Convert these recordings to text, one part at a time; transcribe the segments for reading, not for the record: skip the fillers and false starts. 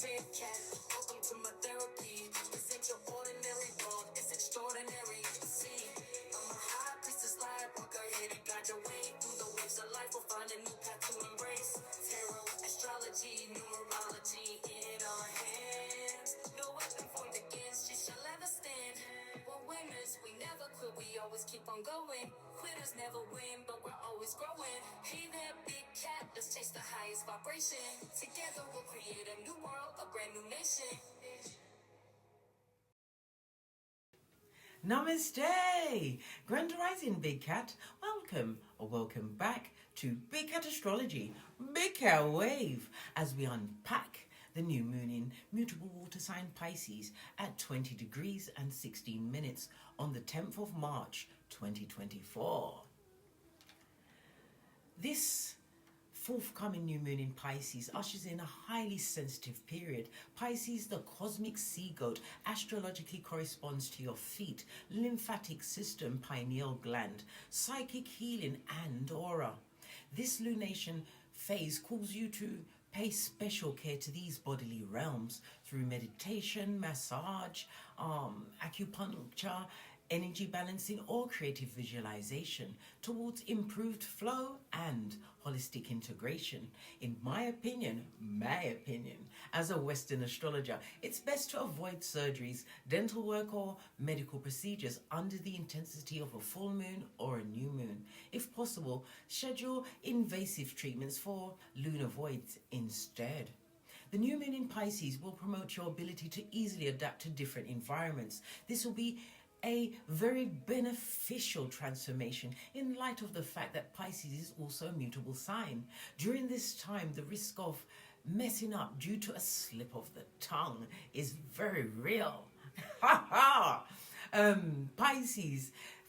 big cat. Welcome to my therapy. This ain't your ordinary world, it's extraordinary. See, I'm a high priestess lightworker, here to guide your way through the waves of life. We'll find a new path to embrace. Tarot, astrology, numerology in our hands. No weapon formed against you shall ever stand. We're winners, we never quit, we always keep on going. Quitters never win, but we're always growing. Hey there, big cat, let's chase the highest vibration. Together we'll create a new world, a brand new nation. Namaste! Grand Rising, Big Cat. Welcome or welcome back to Big Cat Astrology, Big Cat Wave, as we unpack the new moon in mutable water sign Pisces at 20 degrees and 16 minutes on the 10th of March 2024. This forthcoming new moon in Pisces ushers in a highly sensitive period. Pisces, the cosmic sea goat, astrologically corresponds to your feet, lymphatic system, pineal gland, psychic healing and aura. This lunation phase calls you to pay special care to these bodily realms through meditation, massage, acupuncture, energy balancing or creative visualization towards improved flow and holistic integration. In my opinion, as a Western astrologer, it's best to avoid surgeries, dental work or medical procedures under the intensity of a full moon or a new moon. If possible, schedule invasive treatments for lunar voids instead. The new moon in Pisces will promote your ability to easily adapt to different environments. This will be a very beneficial transformation in light of the fact that Pisces is also a mutable sign. During this time, the risk of messing up due to a slip of the tongue is very real.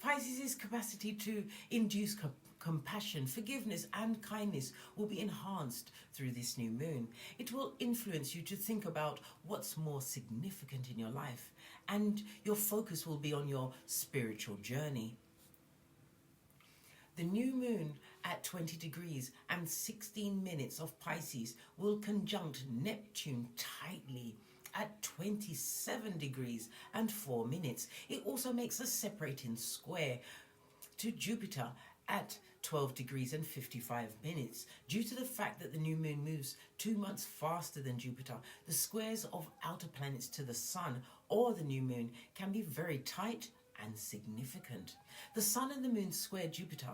Pisces' capacity to induce compassion, forgiveness and kindness will be enhanced through this new moon. It will influence you to think about what's more significant in your life, and your focus will be on your spiritual journey. The new moon at 20 degrees and 16 minutes of Pisces will conjunct Neptune tightly at 27 degrees and 4 minutes. It also makes a separating square to Jupiter at 12 degrees and 55 minutes. Due to the fact that the new moon moves 2 months faster than Jupiter, the squares of outer planets to the sun or the new moon can be very tight and significant. The sun and the moon square Jupiter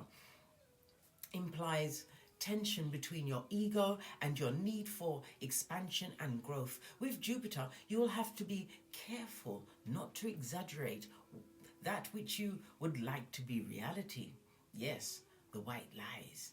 implies tension between your ego and your need for expansion and growth. With Jupiter, you will have to be careful not to exaggerate that which you would like to be reality. Yes, the white lies,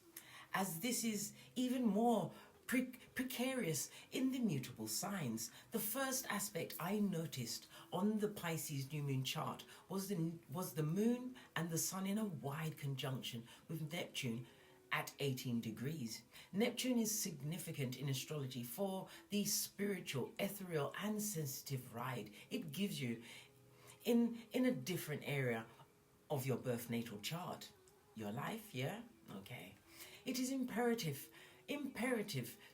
as this is even more precarious in the mutable signs. The first aspect I noticed on the Pisces new moon chart was the moon and the sun in a wide conjunction with Neptune at 18 degrees. Neptune is significant in astrology for the spiritual, ethereal and sensitive ride it gives you in a different area of your birth natal chart. Your life, yeah? Okay. It is imperative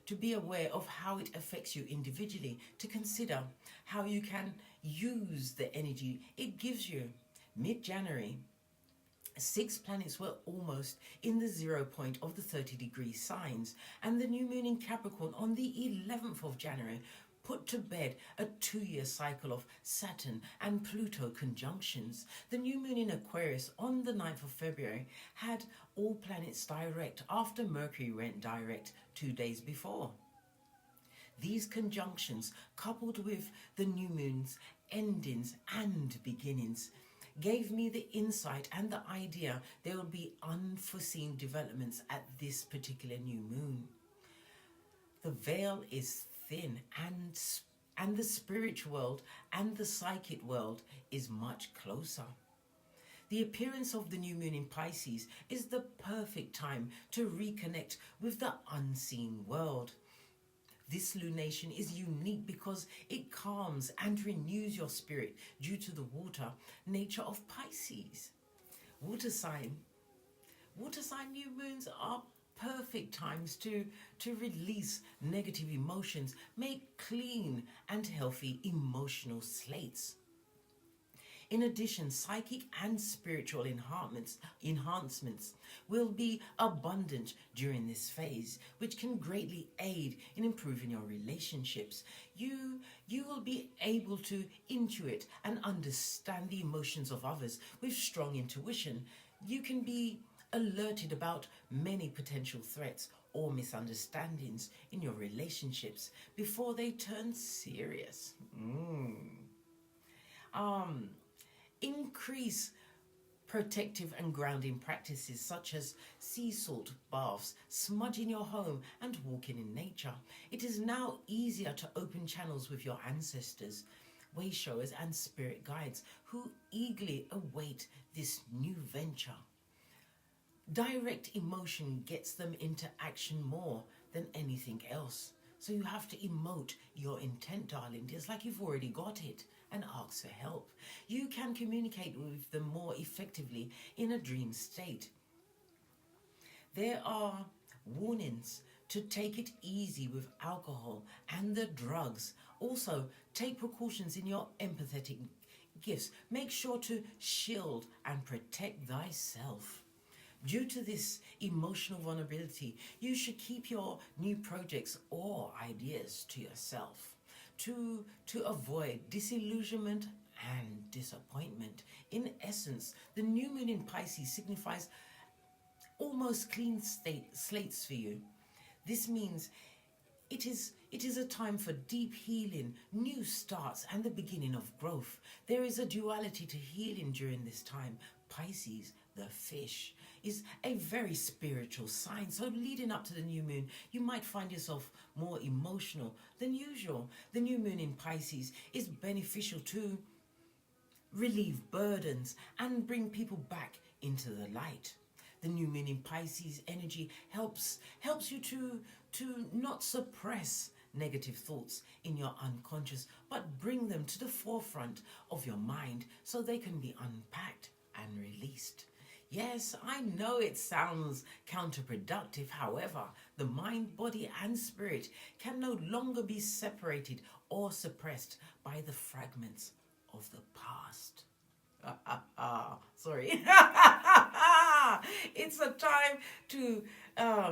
to be aware of how it affects you individually, to consider how you can use the energy it gives you. Mid-January, 6 planets were almost in the 0 point of the 30-degree signs, and the new moon in Capricorn on the 11th of January put to bed a 2-year cycle of Saturn and Pluto conjunctions. The new moon in Aquarius on the 9th of February had all planets direct after Mercury went direct 2 days before. These conjunctions, coupled with the new moon's endings and beginnings, gave me the insight and the idea there will be unforeseen developments at this particular new moon. The veil is thin, and the spiritual world and the psychic world is much closer. The appearance of the new moon in Pisces is the perfect time to reconnect with the unseen world. This lunation is unique because it calms and renews your spirit due to the water nature of Pisces. Water sign new moons are perfect times to release negative emotions, make clean and healthy emotional slates. In addition, psychic and spiritual enhancements will be abundant during this phase, which can greatly aid in improving your relationships. You will be able to intuit and understand the emotions of others with strong intuition. You can be alerted about many potential threats or misunderstandings in your relationships before they turn serious. Increase protective and grounding practices such as sea salt baths, smudging your home, and walking in nature. It is now easier to open channels with your ancestors, way showers, and spirit guides who eagerly await this new venture. Direct emotion gets them into action more than anything else. So you have to emote your intent, darling. It's like you've already got it, and ask for help. You can communicate with them more effectively in a dream state. There are warnings to take it easy with alcohol and the drugs. Also, take precautions in your empathetic gifts. Make sure to shield and protect thyself. Due to this emotional vulnerability, you should keep your new projects or ideas to yourself to avoid disillusionment and disappointment. In essence, the new moon in Pisces signifies almost clean slates for you. This means it is a time for deep healing, new starts, and the beginning of growth. There is a duality to healing during this time. Pisces, the fish, is a very spiritual sign. So leading up to the new moon, you might find yourself more emotional than usual. The new moon in Pisces is beneficial to relieve burdens and bring people back into the light. The new moon in Pisces energy helps you to not suppress negative thoughts in your unconscious, but bring them to the forefront of your mind so they can be unpacked and released. Yes, I know it sounds counterproductive. However, the mind, body, and spirit can no longer be separated or suppressed by the fragments of the past. Sorry. It's a time to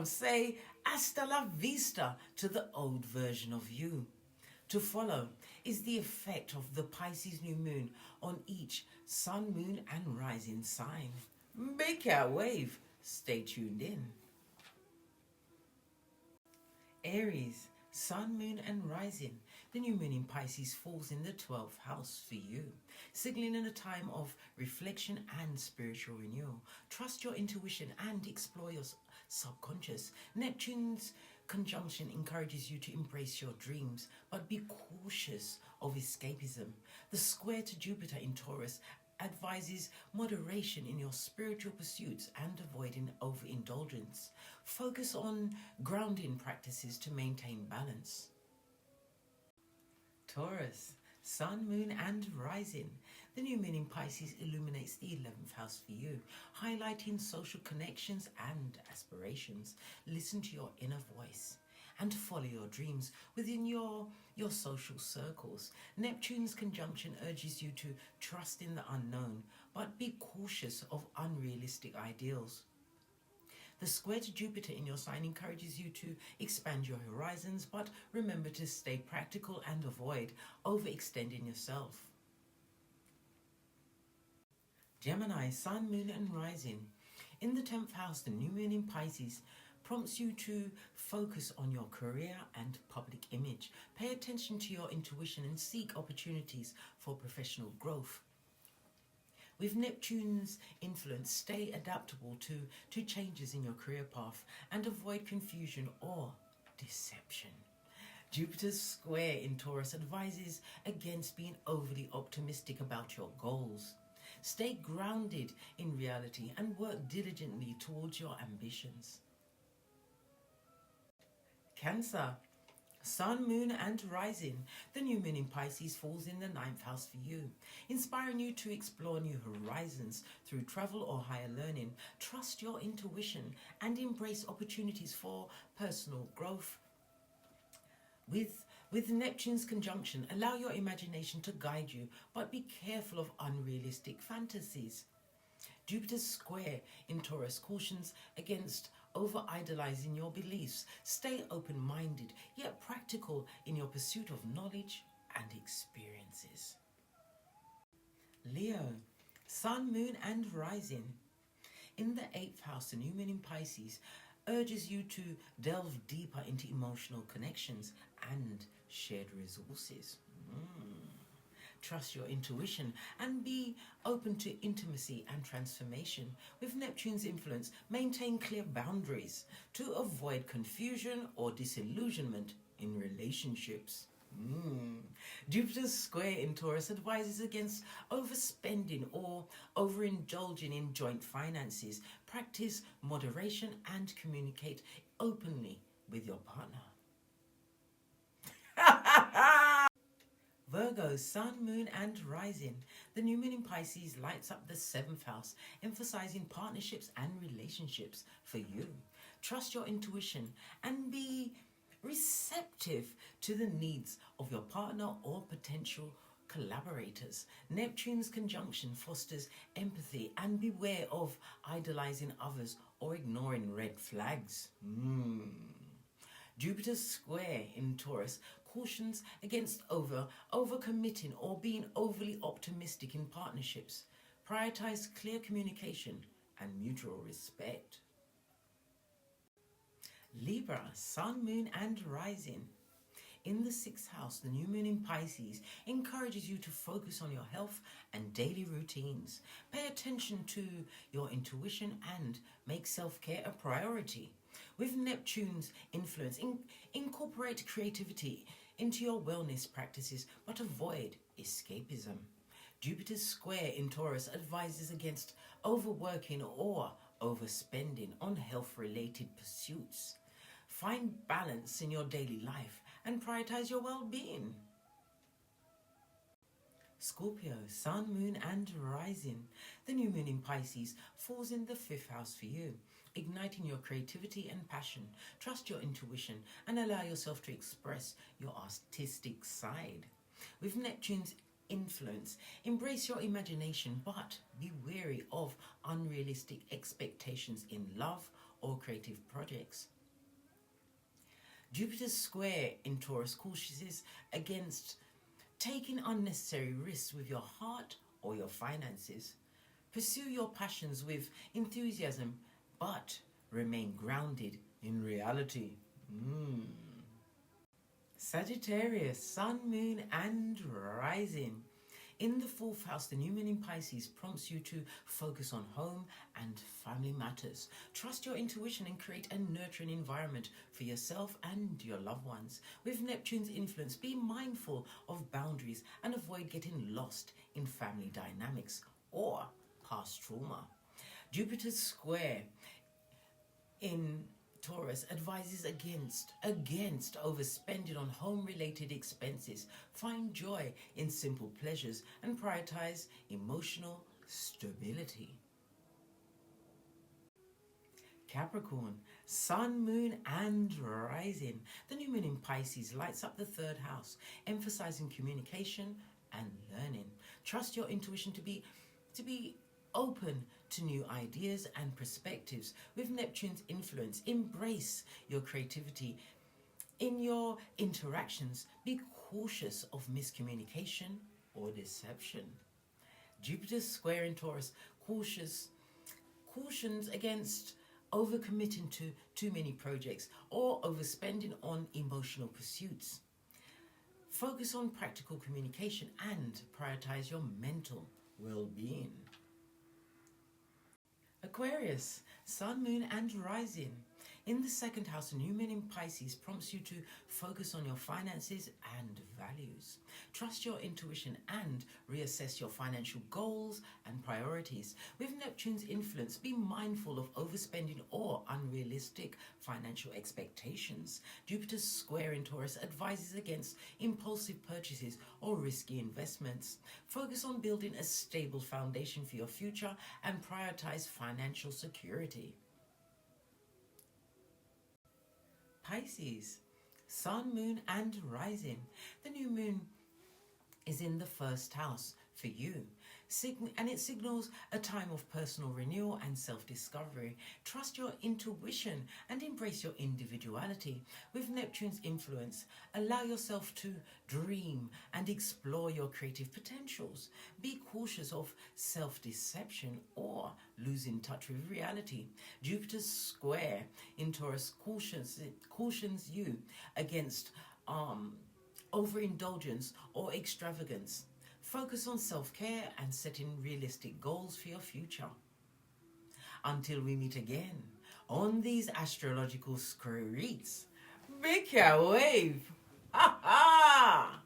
say hasta la vista to the old version of you. To follow is the effect of the Pisces new moon on each sun, moon, and rising sign. Make our wave. Stay tuned in. Aries, sun, moon, and rising. The new moon in Pisces falls in the 12th house for you, signaling a time of reflection and spiritual renewal. Trust your intuition and explore your subconscious. Neptune's conjunction encourages you to embrace your dreams, but be cautious of escapism. The square to Jupiter in Taurus advises moderation in your spiritual pursuits and avoiding overindulgence. Focus on grounding practices to maintain balance. Taurus, sun, moon, and rising. The new moon in Pisces illuminates the 11th house for you, highlighting social connections and aspirations. Listen to your inner voice and follow your dreams within your social circles. Neptune's conjunction urges you to trust in the unknown, but be cautious of unrealistic ideals. The square to Jupiter in your sign encourages you to expand your horizons, but remember to stay practical and avoid overextending yourself. Gemini, sun, moon, and rising. In the 10th house, the new moon in Pisces prompts you to focus on your career and public image. Pay attention to your intuition and seek opportunities for professional growth. With Neptune's influence, stay adaptable to changes in your career path and avoid confusion or deception. Jupiter's square in Taurus advises against being overly optimistic about your goals. Stay grounded in reality and work diligently towards your ambitions. Cancer, Sun, Moon and Rising. The new moon in Pisces falls in the 9th house for you, inspiring you to explore new horizons through travel or higher learning. Trust your intuition and embrace opportunities for personal growth. With Neptune's conjunction, allow your imagination to guide you, but be careful of unrealistic fantasies. Jupiter's square in Taurus cautions against over-idolizing your beliefs. Stay open-minded, yet practical in your pursuit of knowledge and experiences. Leo, Sun, Moon and Rising. In the 8th house, the new moon in Pisces urges you to delve deeper into emotional connections and shared resources. Trust your intuition and be open to intimacy and transformation. With Neptune's influence, maintain clear boundaries to avoid confusion or disillusionment in relationships. Jupiter's square in Taurus advises against overspending or overindulging in joint finances. Practice moderation and communicate openly with your partner. Virgo, Sun, Moon and Rising. The new moon in Pisces lights up the 7th house, emphasizing partnerships and relationships for you. Trust your intuition and be receptive to the needs of your partner or potential collaborators. Neptune's conjunction fosters empathy and beware of idolizing others or ignoring red flags. Jupiter's square in Taurus cautions against overcommitting or being overly optimistic in partnerships. Prioritize clear communication and mutual respect. Libra, Sun, Moon and Rising. In the 6th house, the new moon in Pisces encourages you to focus on your health and daily routines. Pay attention to your intuition and make self-care a priority. With Neptune's influence, incorporate creativity into your wellness practices, but avoid escapism. Jupiter's square in Taurus advises against overworking or overspending on health-related pursuits. Find balance in your daily life and prioritize your well-being. Scorpio, Sun, Moon and Rising. The new moon in Pisces falls in the 5th house for you, igniting your creativity and passion. Trust your intuition and allow yourself to express your artistic side. With Neptune's influence, embrace your imagination, but be wary of unrealistic expectations in love or creative projects. Jupiter's square in Taurus cautions against taking unnecessary risks with your heart or your finances. Pursue your passions with enthusiasm, but remain grounded in reality. Sagittarius, Sun, Moon and Rising. In the 4th house, the new moon in Pisces prompts you to focus on home and family matters. Trust your intuition and create a nurturing environment for yourself and your loved ones. With Neptune's influence, be mindful of boundaries and avoid getting lost in family dynamics or past trauma. Jupiter's square in Taurus advises against overspending on home-related expenses. Find joy in simple pleasures and prioritize emotional stability. Capricorn, Sun, Moon and Rising. The new moon in Pisces lights up the 3rd house, emphasizing communication and learning. Trust your intuition to be open to new ideas and perspectives. With Neptune's influence, embrace your creativity in your interactions. Be cautious of miscommunication or deception. Jupiter's square in Taurus cautions against overcommitting to too many projects or overspending on emotional pursuits. Focus on practical communication and prioritize your mental well-being. Aquarius, Sun, Moon and Rising. In the second house, a new moon in Pisces prompts you to focus on your finances and values. Trust your intuition and reassess your financial goals and priorities. With Neptune's influence, be mindful of overspending or unrealistic financial expectations. Jupiter's square in Taurus advises against impulsive purchases or risky investments. Focus on building a stable foundation for your future and prioritize financial security. Pisces, Sun, Moon and Rising. The new moon is in the first house for you, and it signals a time of personal renewal and self-discovery. Trust your intuition and embrace your individuality. With Neptune's influence, allow yourself to dream and explore your creative potentials. Be cautious of self-deception or losing touch with reality. Jupiter's square in Taurus cautions you against overindulgence or extravagance. Focus on self-care and setting realistic goals for your future. Until we meet again on these astrological streets, make your wave. Ha ha!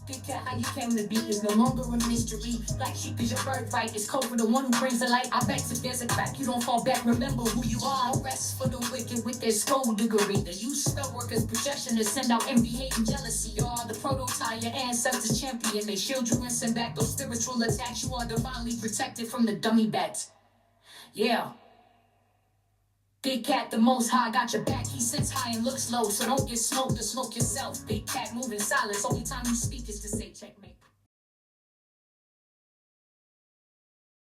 Get how you came to be is no longer a mystery. Black sheep is your birthright. It's code for the one who brings the light. I bet if there's a crack, you don't fall back. Remember who you are. No rest for the wicked with their skullduggery. They use spell workers' projection to send out envy, hate, and jealousy. You are the prototype, your ancestors champion. They shield you and send back those spiritual attacks. You are divinely protected from the dummy bats. Yeah. Big Cat, the most high, got your back. He sits high and looks low, so don't get smoked or smoke yourself. Big Cat moving silence. Only time you speak is to say checkmate.